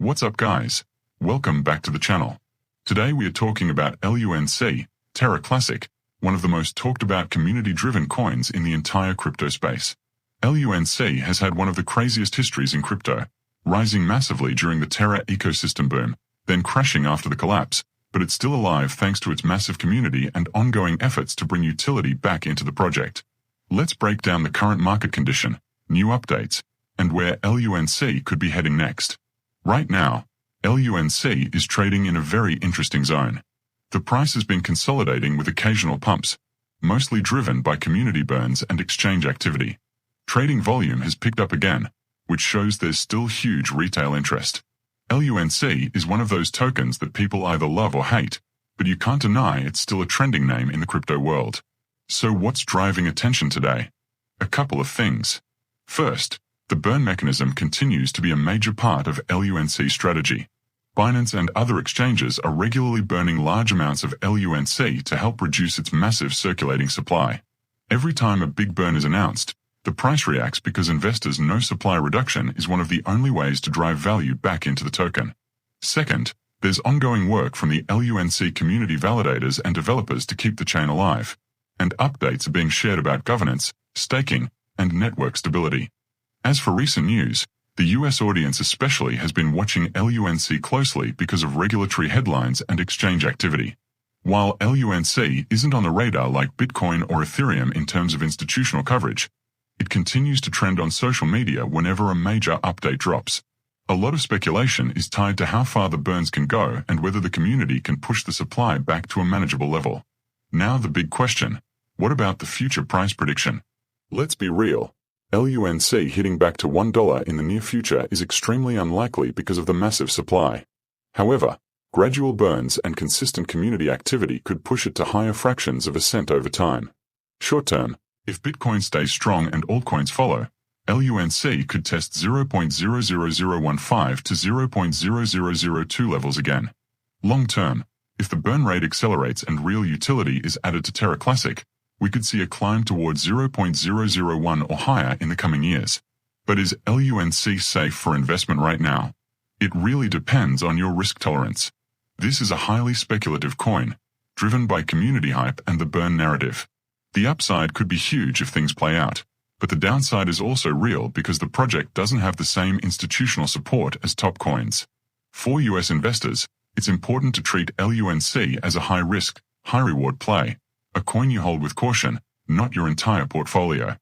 What's up guys? Welcome back to the channel. Today we are talking about LUNC, Terra Classic, one of the most talked about community-driven coins in the entire crypto space. LUNC has had one of the craziest histories in crypto, rising massively during the Terra ecosystem boom, then crashing after the collapse, but it's still alive thanks to its massive community and ongoing efforts to bring utility back into the project. Let's break down the current market condition, new updates, and where LUNC could be heading next. Right now, LUNC is trading in a very interesting zone. The price has been consolidating with occasional pumps, mostly driven by community burns and exchange activity. Trading volume has picked up again, which shows there's still huge retail interest. LUNC is one of those tokens that people either love or hate, but you can't deny it's still a trending name in the crypto world. So what's driving attention today? A couple of things. First, the burn mechanism continues to be a major part of LUNC strategy. Binance and other exchanges are regularly burning large amounts of LUNC to help reduce its massive circulating supply. Every time a big burn is announced, the price reacts because investors know supply reduction is one of the only ways to drive value back into the token. Second, there's ongoing work from the LUNC community validators and developers to keep the chain alive, and updates are being shared about governance, staking, and network stability. As for recent news, the US audience especially has been watching LUNC closely because of regulatory headlines and exchange activity. While LUNC isn't on the radar like Bitcoin or Ethereum in terms of institutional coverage, it continues to trend on social media whenever a major update drops. A lot of speculation is tied to how far the burns can go and whether the community can push the supply back to a manageable level. Now the big question, what about the future price prediction? Let's be real. LUNC hitting back to $1 in the near future is extremely unlikely because of the massive supply. However, gradual burns and consistent community activity could push it to higher fractions of a cent over time. Short term, if Bitcoin stays strong and altcoins follow, LUNC could test 0.00015 to 0.0002 levels again. Long term, if the burn rate accelerates and real utility is added to Terra Classic, we could see a climb towards 0.001 or higher in the coming years. But is LUNC safe for investment right now? It really depends on your risk tolerance. This is a highly speculative coin, driven by community hype and the burn narrative. The upside could be huge if things play out, but the downside is also real because the project doesn't have the same institutional support as top coins. For US investors, it's important to treat LUNC as a high-risk, high-reward play, a coin you hold with caution, not your entire portfolio.